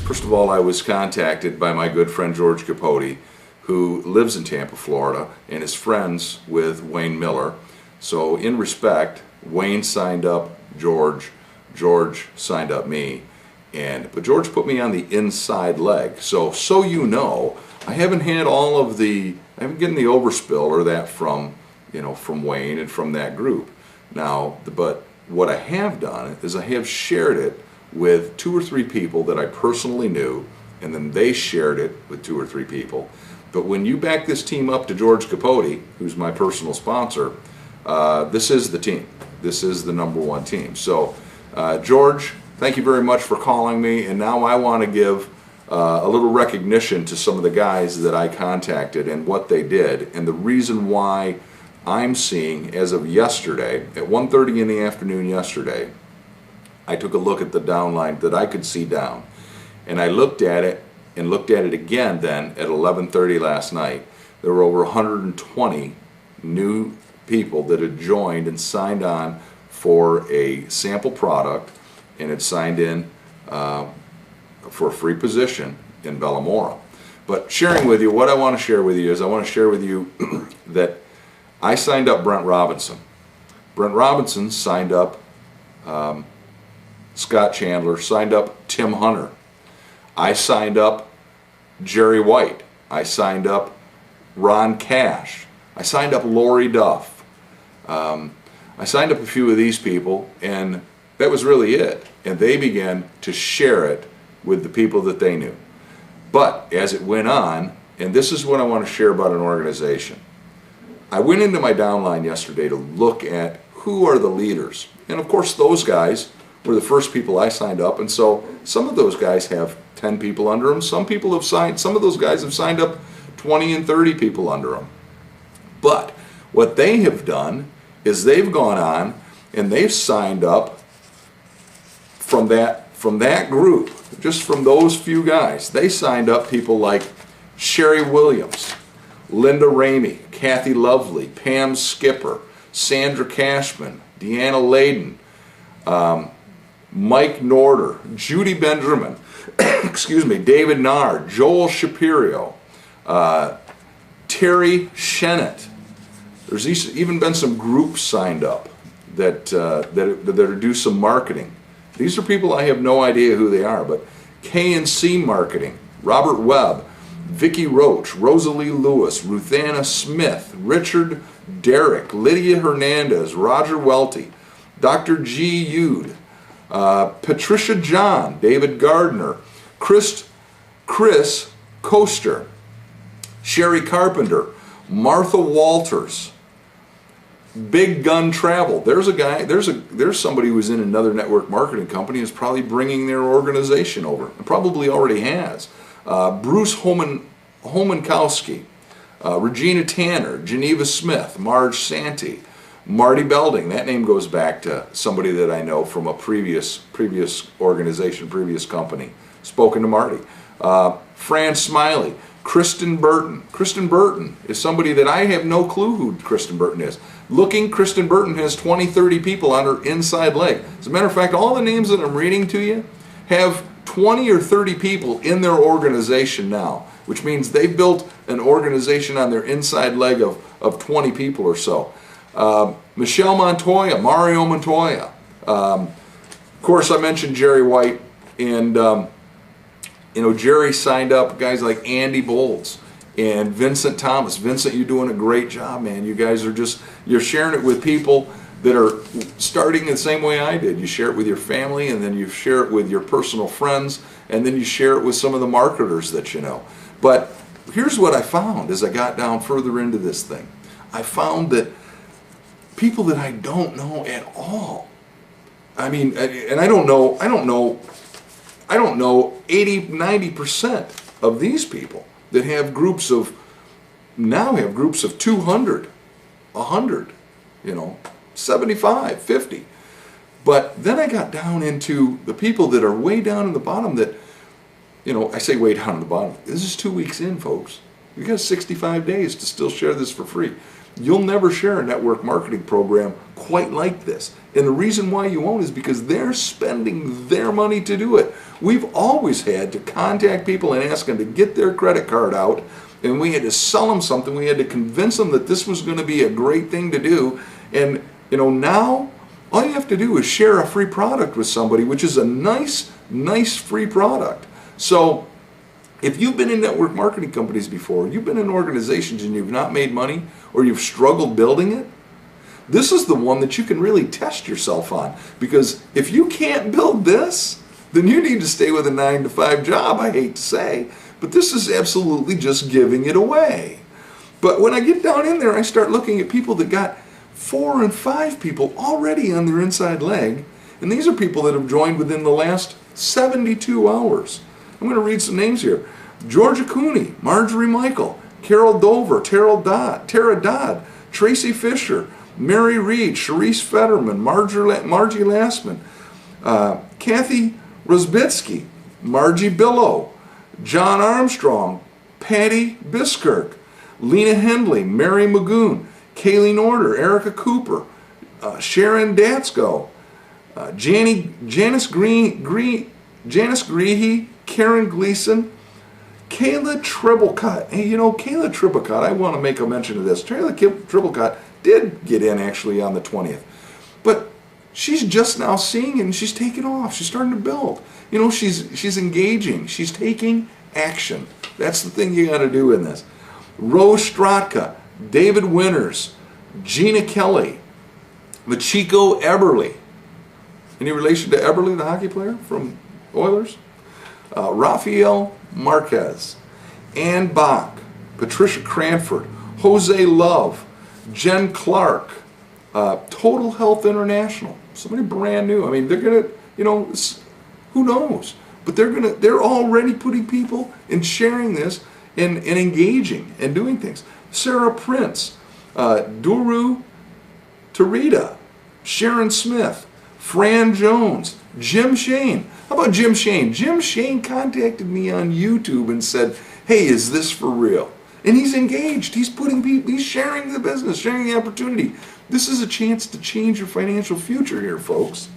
First of all, I was contacted by my good friend George Capote, who lives in Tampa, Florida, and is friends with Wayne Miller. So in respect, Wayne signed up George, George signed up me, but George put me on the inside leg. So you know, I haven't had I haven't gotten the overspill or that from Wayne and from that group. Now, but what I have done is I have shared it with 2 or 3 people that I personally knew, and then they shared it with 2 or 3 people. But when you back this team up to George Capote, who's my personal sponsor, this is the team. This is the #1 team. So, George, thank you very much for calling me, and now I want to give a little recognition to some of the guys that I contacted and what they did, and the reason why I'm seeing, as of yesterday, at 1:30 in the afternoon yesterday, I took a look at the downline that I could see down, and I looked at it and looked at it again then at 11:30 last night. There were over 120 new people that had joined and signed on for a sample product and had signed in for a free position in Bellamora. But sharing with you, what I want to share with you is I want to share with you that I signed up Brent Robinson. Brent Robinson signed up Scott Chandler, signed up Tim Hunter. I signed up Jerry White. I signed up Ron Cash. I signed up Lori Duff. I signed up a few of these people, and that was really it. And they began to share it with the people that they knew. But as it went on, and this is what I want to share about an organization. I went into my downline yesterday to look at who are the leaders. And of course those guys were the first people I signed up, and so some of those guys have 10 people under them. Some of those guys have signed up 20 and 30 people under them. But what they have done is they've gone on and they've signed up from that group, just from those few guys. They signed up people like Sherry Williams, Linda Ramey, Kathy Lovely, Pam Skipper, Sandra Cashman, Deanna Layden, Mike Norder, Judy Benjamin, excuse me, David Nard, Joel Shapiro, Terry Shennett. There's even been some groups signed up that do some marketing. These are people I have no idea who they are, but K&C Marketing, Robert Webb, Vicki Roach, Rosalie Lewis, Ruthanna Smith, Richard Derrick, Lydia Hernandez, Roger Welty, Dr. G. Yude, Patricia John, David Gardner, Chris Coaster, Sherry Carpenter, Martha Walters, Big Gun Travel. There's a guy, there's somebody who's in another network marketing company is probably bringing their organization over, and probably already has. Bruce Homankowski, Regina Tanner, Geneva Smith, Marge Santee, Marty Belding. That name goes back to somebody that I know from a previous organization, previous company. Spoken to Marty. Fran Smiley, Kristen Burton. Kristen Burton is somebody that I have no clue who Kristen Burton is. Kristen Burton has 20, 30 people on her inside leg. As a matter of fact, all the names that I'm reading to you have 20 or 30 people in their organization now, which means they built an organization on their inside leg of 20 people or so. Michelle Montoya, Mario Montoya. Of course, I mentioned Jerry White, and Jerry signed up guys like Andy Bowles and Vincent Thomas. Vincent, you're doing a great job, man. You guys are you're sharing it with people that are starting the same way I did. You share it with your family, and then you share it with your personal friends, and then you share it with some of the marketers that you know. But here's what I found as I got down further into this thing. I found that people that I don't know at all. I mean, and I don't know 80, 90% of these people that have groups of 200, 100, 75, 50. But then I got down into the people that are way down in the bottom that, I say way down in the bottom. This is 2 weeks in, folks. You got 65 days to still share this for free. you'll never share a network marketing program quite like this. And the reason why you won't is because they're spending their money to do it. We've always had to contact people and ask them to get their credit card out, and we had to sell them something. We had to convince them that this was going to be a great thing to do. And now all you have to do is share a free product with somebody, which is a nice free product. So if you've been in network marketing companies before, you've been in organizations and you've not made money, or you've struggled building it, this is the one that you can really test yourself on. Because if you can't build this, then you need to stay with a 9-to-5 job, I hate to say. But this is absolutely just giving it away. But when I get down in there, I start looking at people that got 4 and 5 people already on their inside leg. And these are people that have joined within the last 72 hours. I'm going to read some names here. Georgia Cooney, Marjorie Michael, Carol Dover, Tara Dodd, Tracy Fisher, Mary Reed, Sharice Fetterman, Margie Lassman, Kathy Rosbitsky, Margie Billow, John Armstrong, Patty Biskirk, Lena Hendley, Mary Magoon, Kaylee Norder, Erica Cooper, Sharon Datsko, Janice Greehey, Karen Gleason, Kayla Triblecutt. Hey, Kayla Triblecutt, I want to make a mention of this. Kayla Triblecutt did get in actually on the 20th. But she's just now seeing it, and she's taking off. She's starting to build. She's engaging. She's taking action. That's the thing you got to do in this. Rose Stratka, David Winters, Gina Kelly, Machiko Eberly. Any relation to Eberly, the hockey player from Oilers? Rafael Marquez, Ann Bach, Patricia Cranford, Jose Love, Jen Clark, Total Health International. Somebody brand new. I mean, they're gonna, who knows? But they're already putting people and sharing this and engaging and doing things. Sarah Prince, Duru Tarita, Sharon Smith, Fran Jones, Jim Shane. How about Jim Shane? Jim Shane contacted me on YouTube and said, hey, is this for real? And he's engaged. He's sharing the business, sharing the opportunity. This is a chance to change your financial future here, folks.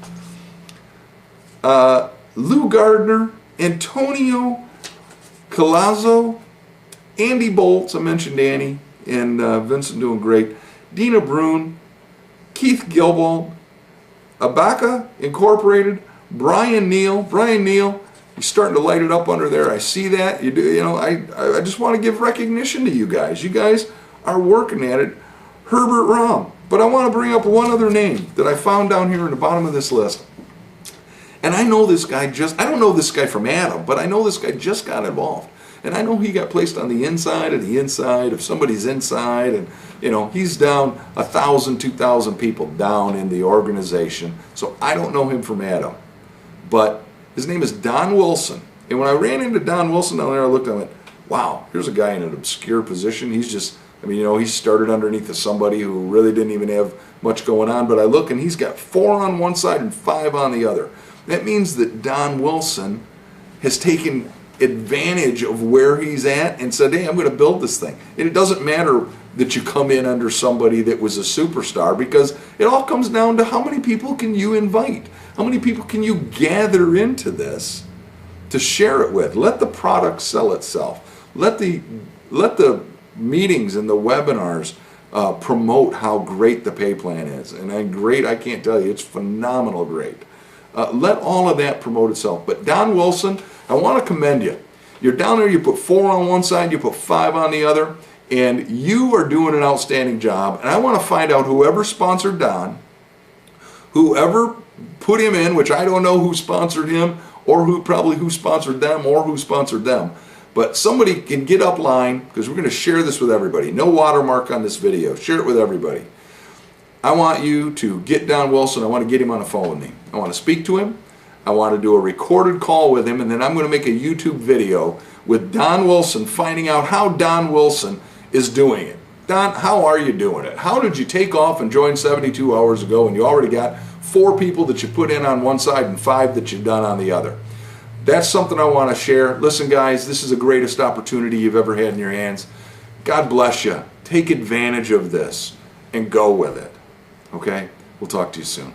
Lou Gardner, Antonio Colazzo, Andy Bolts, I mentioned Annie, and Vincent doing great. Dina Brune, Keith Gilbald, Abaca Incorporated, Brian Neal, you're starting to light it up under there. I see that. I just want to give recognition to you guys. You guys are working at it. Herbert Rahm. But I want to bring up one other name that I found down here in the bottom of this list. And I know this guy I don't know this guy from Adam, but I know this guy just got involved. And I know he got placed on the inside of somebody's inside, and he's down 1,000, 2,000 people down in the organization. So I don't know him from Adam. But his name is Don Wilson. And when I ran into Don Wilson down there, I looked at him and went, wow, here's a guy in an obscure position. He's just, he started underneath of somebody who really didn't even have much going on. But I look and he's got 4 on one side and 5 on the other. That means that Don Wilson has taken advantage of where he's at and said, hey, I'm going to build this thing. And it doesn't matter that you come in under somebody that was a superstar, because it all comes down to how many people can you invite? How many people can you gather into this to share it with? Let the product sell itself. Let the meetings and the webinars promote how great the pay plan is. And I can't tell you, it's phenomenal great. Let all of that promote itself. But Don Wilson, I want to commend you. You're down there, you put 4 on one side, you put 5 on the other, and you are doing an outstanding job. And I want to find out whoever sponsored Don, whoever put him in, which I don't know who sponsored him, or who sponsored them, or who sponsored them. But somebody can get up line, because we're going to share this with everybody. No watermark on this video. Share it with everybody. I want you to get Don Wilson. I want to get him on the phone with me. I want to speak to him. I want to do a recorded call with him, and then I'm going to make a YouTube video with Don Wilson, finding out how Don Wilson is doing it. Don, how are you doing it? How did you take off and join 72 hours ago, and you already got 4 people that you put in on one side and 5 that you've done on the other? That's something I want to share. Listen, guys, this is the greatest opportunity you've ever had in your hands. God bless you. Take advantage of this and go with it. Okay? We'll talk to you soon.